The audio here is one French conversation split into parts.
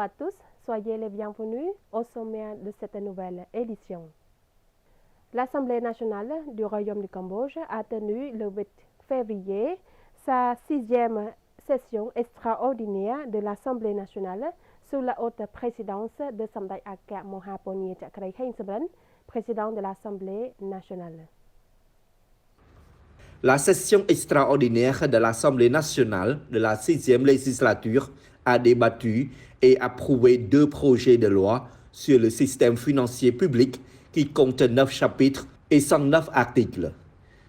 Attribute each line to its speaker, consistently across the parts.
Speaker 1: à tous, soyez les bienvenus au sommaire de cette nouvelle édition. L'Assemblée nationale du Royaume du Cambodge a tenu le 8 février sa 6e session extraordinaire de l'Assemblée nationale sous la haute présidence de Samdech Aka Mohaponi Chakrai Kheng Sabran, président de l'Assemblée nationale.
Speaker 2: La session extraordinaire de l'Assemblée nationale de la 6e législature a débattu et approuvé 2 projets de loi sur le système financier public qui comptent 9 chapitres et 109 articles.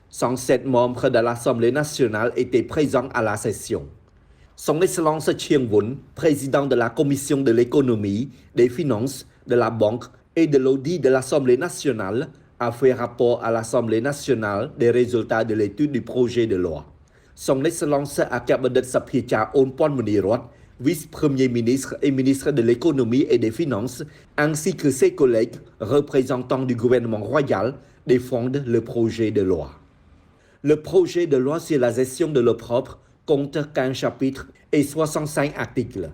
Speaker 2: 107 membres de l'Assemblée nationale étaient présents à la session. Son Excellence Chiang Won, président de la Commission de l'économie, des finances, de la banque et de l'audit de l'Assemblée nationale, a fait rapport à l'Assemblée nationale des résultats de l'étude du projet de loi. Son Excellence Akabadit Sapiecha Onpon Munirot, vice-premier ministre et ministre de l'économie et des finances, ainsi que ses collègues représentants du gouvernement royal, défendent le projet de loi. Le projet de loi sur la gestion de l'eau propre compte 15 chapitres et 65 articles.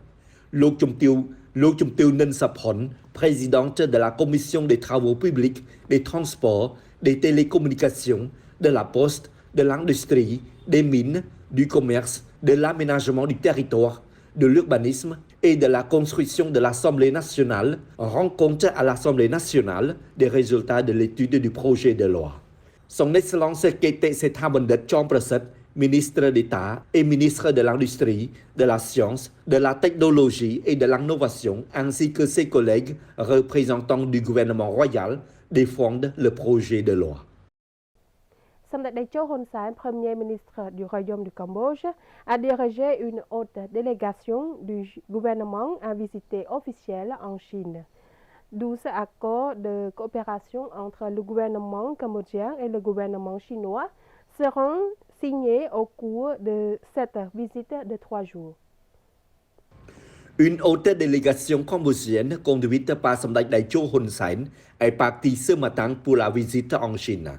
Speaker 2: Lok Chum Tiêu Ninh Saphon, présidente de la Commission des travaux publics, des transports, des télécommunications, de la poste, de l'industrie, des mines, du commerce, de l'aménagement du territoire, de l'urbanisme et de la construction de l'Assemblée nationale, rend compte à l'Assemblée nationale des résultats de l'étude du projet de loi. Son Excellence Kete Sethabandit Chompraset, ministre d'État et ministre de l'Industrie, de la Science, de la Technologie et de l'Innovation, ainsi que ses collègues représentants du gouvernement royal, défendent le projet de loi.
Speaker 1: Samdech Techo Hun Sen, Premier ministre du Royaume du Cambodge, a dirigé une haute délégation du gouvernement à visiter officielle en Chine. 12 accords de coopération entre le gouvernement cambodgien et le gouvernement chinois seront signés au cours de cette visite de 3 jours.
Speaker 2: Une haute délégation cambodgienne conduite par Samdech Techo Hun Sen est partie ce matin pour la visite en Chine.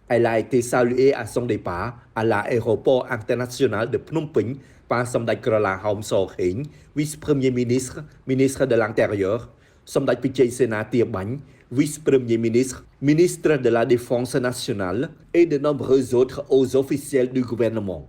Speaker 2: Elle a été saluée à son départ à l'aéroport international de Phnom Penh par Samdech Krala Hom So Kheng, vice-premier ministre, ministre de l'Intérieur, Samdech Pichai Sena Tia Banh, vice-premier ministre, ministre de la Défense nationale et de nombreux autres hauts officiels du gouvernement.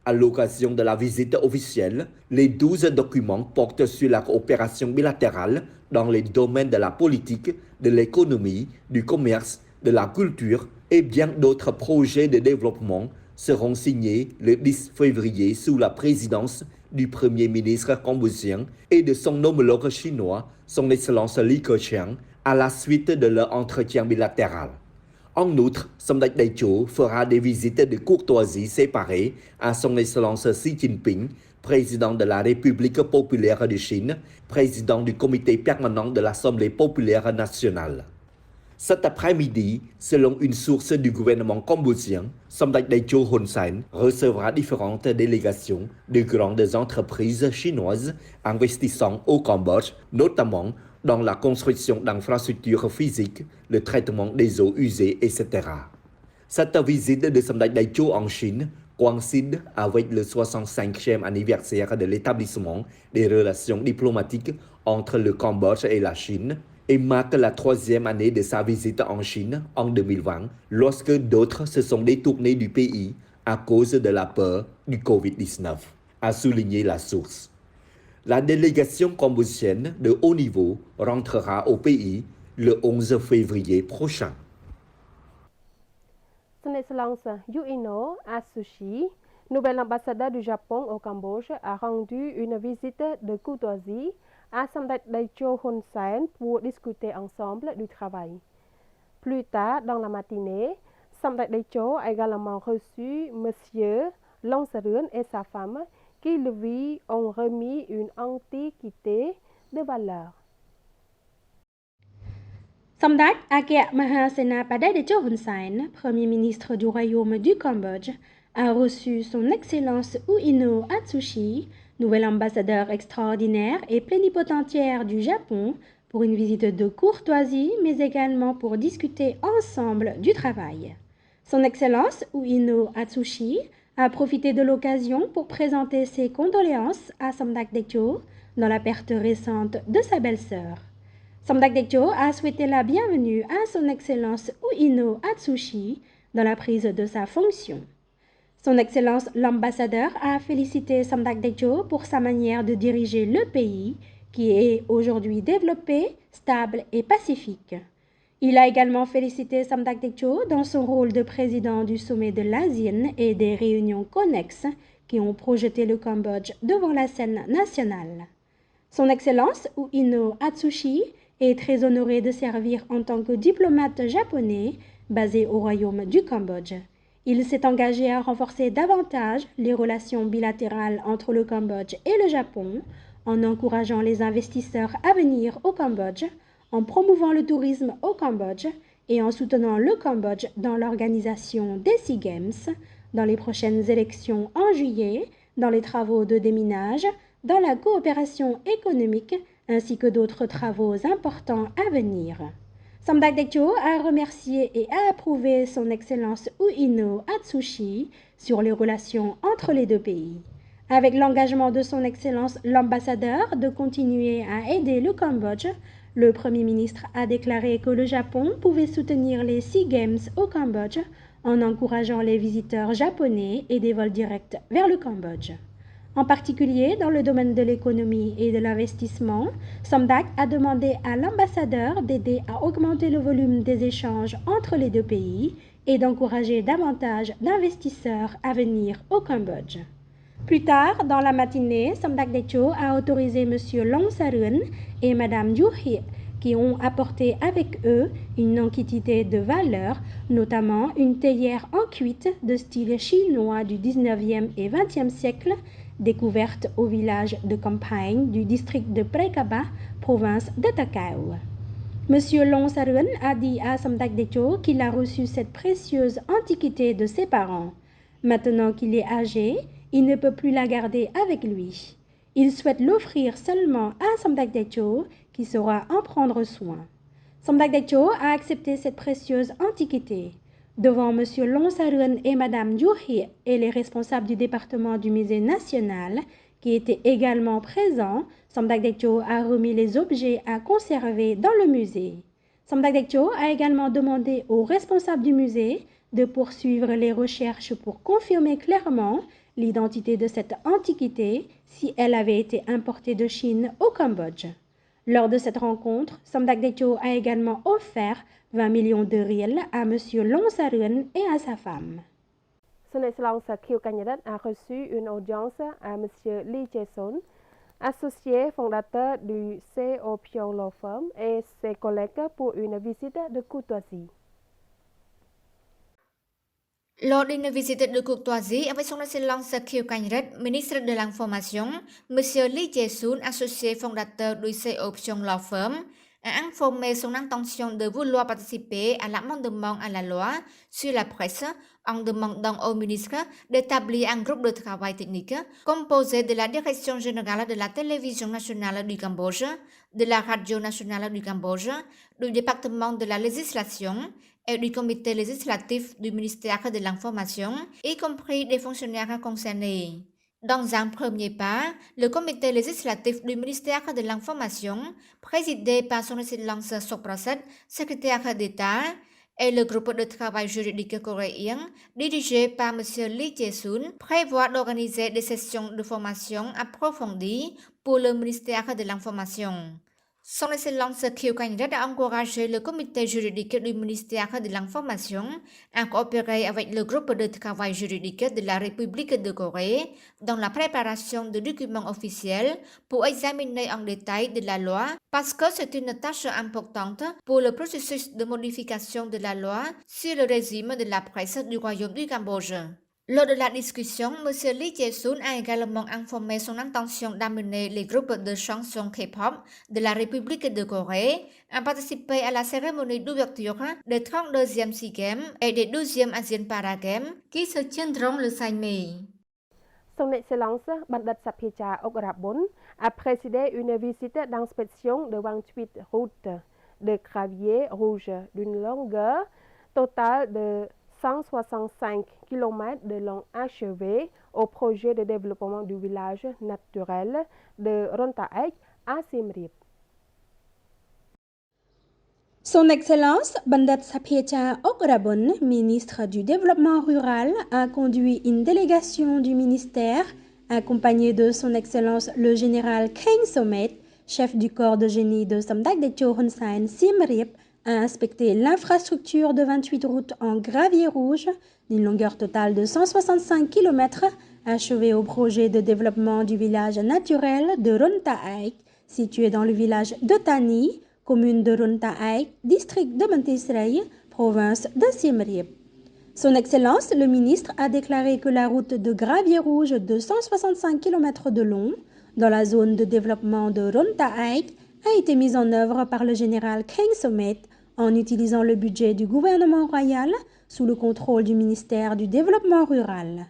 Speaker 2: À l'occasion de la visite officielle, les 12 documents portent sur la coopération bilatérale dans les domaines de la politique, de l'économie, du commerce, de la culture et bien d'autres projets de développement seront signés le 10 février sous la présidence du Premier ministre cambodgien et de son homologue chinois, son Excellence Li Keqiang, à la suite de leur entretien bilatéral. En outre, Samdech Techo fera des visites de courtoisie séparées à son Excellence Xi Jinping, président de la République populaire de Chine, président du comité permanent de l'Assemblée populaire nationale. Cet après-midi, selon une source du gouvernement cambodgien, Samdech Techo Hun Sen recevra différentes délégations de grandes entreprises chinoises investissant au Cambodge, notamment dans la construction d'infrastructures physiques, le traitement des eaux usées, etc. Cette visite de Samdech Techo en Chine coïncide avec le 65e anniversaire de l'établissement des relations diplomatiques entre le Cambodge et la Chine, et marque la 3e année de sa visite en Chine en 2020, lorsque d'autres se sont détournés du pays à cause de la peur du Covid-19, a souligné la source. La délégation cambodgienne de haut niveau rentrera au pays le 11 février prochain.
Speaker 1: Son Excellence Yuino Atsushi, nouvel ambassadeur du Japon au Cambodge, a rendu une visite de courtoisie à Samdech Techo Hun Sen pour discuter ensemble du travail. Plus tard dans la matinée, Samdech Techo a également reçu M. Longserun et sa femme qui lui ont remis une antiquité de valeur.
Speaker 3: Samdech Aka Mahasenapadej Techo Hun Sen, Premier ministre du Royaume du Cambodge, a reçu son Excellence Uino Atsushi, nouvel ambassadeur extraordinaire et plénipotentiaire du Japon, pour une visite de courtoisie, mais également pour discuter ensemble du travail. Son Excellence Uino Atsushi a profité de l'occasion pour présenter ses condoléances à Samdech Techo dans la perte récente de sa belle-sœur. Samdech Techo a souhaité la bienvenue à son Excellence Uino Atsushi dans la prise de sa fonction. Son Excellence l'ambassadeur a félicité Samdech Techo pour sa manière de diriger le pays qui est aujourd'hui développé, stable et pacifique. Il a également félicité Samdech Techo dans son rôle de président du sommet de l'ASEAN et des réunions connexes qui ont projeté le Cambodge devant la scène nationale. Son Excellence Uino Atsushi est très honoré de servir en tant que diplomate japonais basé au Royaume du Cambodge. Il s'est engagé à renforcer davantage les relations bilatérales entre le Cambodge et le Japon en encourageant les investisseurs à venir au Cambodge, en promouvant le tourisme au Cambodge et en soutenant le Cambodge dans l'organisation des SEA Games, dans les prochaines élections en juillet, dans les travaux de déminage, dans la coopération économique ainsi que d'autres travaux importants à venir. Samdech Techo a remercié et a approuvé son Excellence Uino Atsushi sur les relations entre les deux pays. Avec l'engagement de son Excellence l'ambassadeur de continuer à aider le Cambodge, le Premier ministre a déclaré que le Japon pouvait soutenir les SEA Games au Cambodge en encourageant les visiteurs japonais et des vols directs vers le Cambodge. En particulier, dans le domaine de l'économie et de l'investissement, Samdech a demandé à l'ambassadeur d'aider à augmenter le volume des échanges entre les deux pays et d'encourager davantage d'investisseurs à venir au Cambodge. Plus tard, dans la matinée, Samdech Techo a autorisé M. Long Sarun et Mme Yu Hee, qui ont apporté avec eux une quantité de valeur, notamment une théière en cuite de style chinois du 19e et 20e siècle, découverte au village de campagne du district de Prekaba, province de Takao. M. Long Sarun a dit à Samdech Techo qu'il a reçu cette précieuse antiquité de ses parents. Maintenant qu'il est âgé, il ne peut plus la garder avec lui. Il souhaite l'offrir seulement à Samdech Techo, qui saura en prendre soin. Samdech Techo a accepté cette précieuse antiquité. Devant M. Long Sarun et Mme Yu Hee et les responsables du département du musée national, qui étaient également présents, Samdech Techo a remis les objets à conserver dans le musée. Samdech Techo a également demandé aux responsables du musée de poursuivre les recherches pour confirmer clairement l'identité de cette antiquité si elle avait été importée de Chine au Cambodge. Lors de cette rencontre, Samdech Techo a également offert 20 millions de riels à M. Long Sarun et à sa femme.
Speaker 1: Son Excellence Khieu Kanyarat a reçu une audience à M. Lee Jae-sun, associé fondateur du CO Pyong Law Firm, et ses collègues pour une visite de courtoisie.
Speaker 4: Lors d'une visite de courtoisie avec son Excellence Khieu Kanyarat, ministre de l'Information, M. Lee Jae-sun, associé fondateur du CO Pyong Law Firm, a informé son intention de vouloir participer à l'amendement à la loi sur la presse en demandant au ministre d'établir un groupe de travail technique composé de la Direction générale de la Télévision nationale du Cambodge, de la Radio nationale du Cambodge, du département de la législation et du comité législatif du ministère de l'Information, y compris des fonctionnaires concernés. Dans un premier pas, le comité législatif du ministère de l'Information, présidé par son Excellence Sopraset, secrétaire d'État, et le groupe de travail juridique coréen, dirigé par M. Lee Jae-sun, prévoit d'organiser des sessions de formation approfondies pour le ministère de l'Information. Son Excellence Khieu Kanyarat a encouragé le comité juridique du ministère de l'Information à coopérer avec le groupe de travail juridique de la République de Corée dans la préparation de documents officiels pour examiner en détail de la loi parce que c'est une tâche importante pour le processus de modification de la loi sur le régime de la presse du Royaume du Cambodge. Lors de la discussion, M. Lee Jae-sun a également informé son intention d'amener les groupes de chansons K-pop de la République de Corée à participer à la cérémonie d'ouverture des 32e SEA Games et des 12e Asian Para Games qui se tiendront le 5 mai.
Speaker 1: Son Excellence Bandit Sapiecha Okrabon a présidé une visite d'inspection de 28 routes de gravier rouge d'une longueur totale de 165 km de long achevé au projet de développement du village naturel de Rontaek à Siem Reap.
Speaker 3: Son Excellence Bandat Sapiecha Okrabon, ministre du Développement rural, a conduit une délégation du ministère, accompagnée de Son Excellence le général Keng Somet, chef du corps de génie de Samdak Decho Hun Sen Siem Reap, a inspecté l'infrastructure de 28 routes en gravier rouge d'une longueur totale de 165 km, achevée au projet de développement du village naturel de Rontaek, situé dans le village de Tani, commune de Rontaek, district de Mantisrey, province de Siem Reap. Son Excellence, le ministre, a déclaré que la route de gravier rouge de 165 km de long, dans la zone de développement de Rontaek, a été mise en œuvre par le général Keng Somet en utilisant le budget du gouvernement royal sous le contrôle du ministère du Développement rural.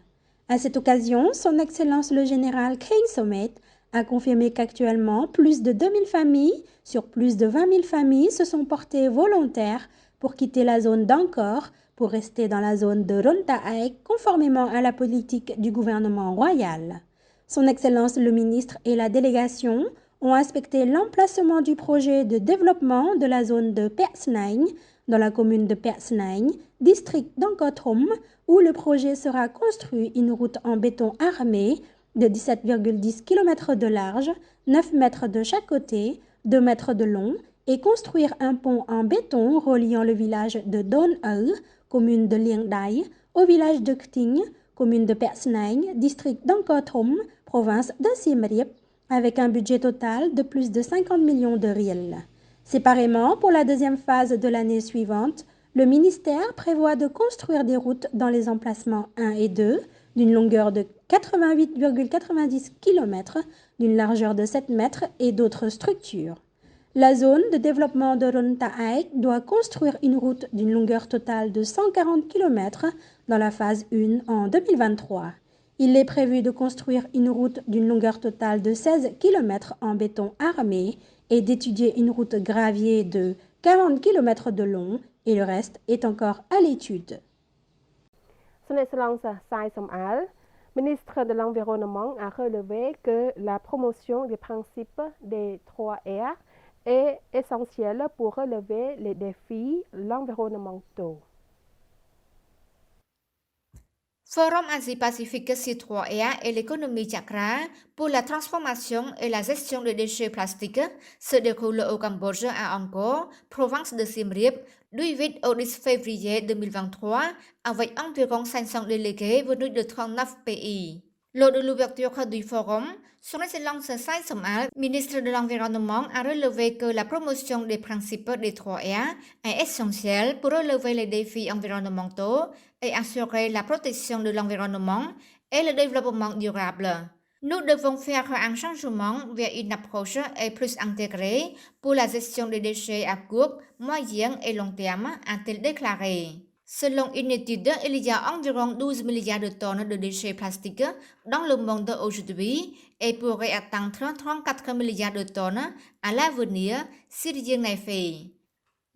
Speaker 3: À cette occasion, Son Excellence le général Keng Somet a confirmé qu'actuellement, plus de 2000 familles sur plus de 20 000 familles se sont portées volontaires pour quitter la zone d'Angkor pour rester dans la zone de Rontaek conformément à la politique du gouvernement royal. Son Excellence le ministre et la délégation ont inspecté l'emplacement du projet de développement de la zone de Persnang dans la commune de Persnang, district d'Angkor Thom, où le projet sera construit une route en béton armé de 17,10 km de large, 9 mètres de chaque côté, 2 mètres de long, et construire un pont en béton reliant le village de Don Eu, commune de Lieng Dai, au village de Kting, commune de Persnang, district d'Angkor Thom, province de Siem Reap, avec un budget total de plus de 50 millions de riels. Séparément, pour la deuxième phase de l'année suivante, le ministère prévoit de construire des routes dans les emplacements 1 et 2, d'une longueur de 88,90 km, d'une largeur de 7 mètres et d'autres structures. La zone de développement de Rontaek doit construire une route d'une longueur totale de 140 km dans la phase 1 en 2023. Il est prévu de construire une route d'une longueur totale de 16 km en béton armé et d'étudier une route gravier de 40 km de long, et le reste est encore à l'étude.
Speaker 1: Son Excellence Sai Som-al, ministre de l'Environnement, a relevé que la promotion des principes des 3 R est essentielle pour relever les défis environnementaux.
Speaker 4: Forum Asie-Pacifique C3EA et l'économie chakra pour la transformation et la gestion des déchets plastiques se déroule au Cambodge à Angkor, province de Siem Reap, du 8 au 10 février 2023 avec environ 500 délégués venus de 39 pays. Lors de l'ouverture du forum, Son Excellence Sai Som-al, ministre de l'Environnement, a relevé que la promotion des principes des 3R est essentielle pour relever les défis environnementaux et assurer la protection de l'environnement et le développement durable. Nous devons faire un changement vers une approche plus intégrée pour la gestion des déchets à court, moyen et long terme, a-t-il déclaré. Selon une étude, il y a environ 12 milliards de tonnes de déchets plastiques dans le monde aujourd'hui et pourrait atteindre 34 milliards de tonnes à l'avenir si rien n'est fait.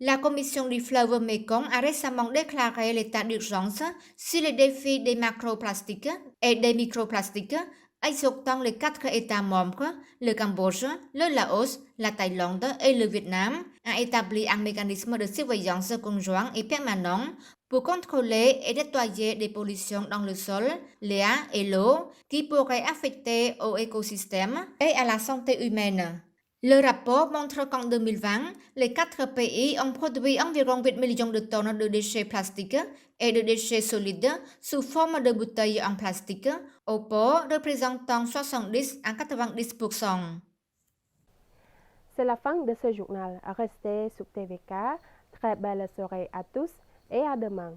Speaker 4: La Commission du fleuve Mekong a récemment déclaré l'état d'urgence sur les défis des macroplastiques et des microplastiques, exhortant les 4 États membres, le Cambodge, le Laos, la Thaïlande et le Vietnam, à établir un mécanisme de surveillance conjoint et permanent pour contrôler et nettoyer des pollutions dans le sol, l'air et l'eau qui pourraient affecter au écosystème et à la santé humaine. Le rapport montre qu'en 2020, les 4 pays ont produit environ 8 millions de tonnes de déchets plastiques et de déchets solides sous forme de bouteilles en plastique, au pot représentant 70 à 90%.
Speaker 1: C'est la fin de ce journal. Restez sur TVK. Très belle soirée à tous et à demain.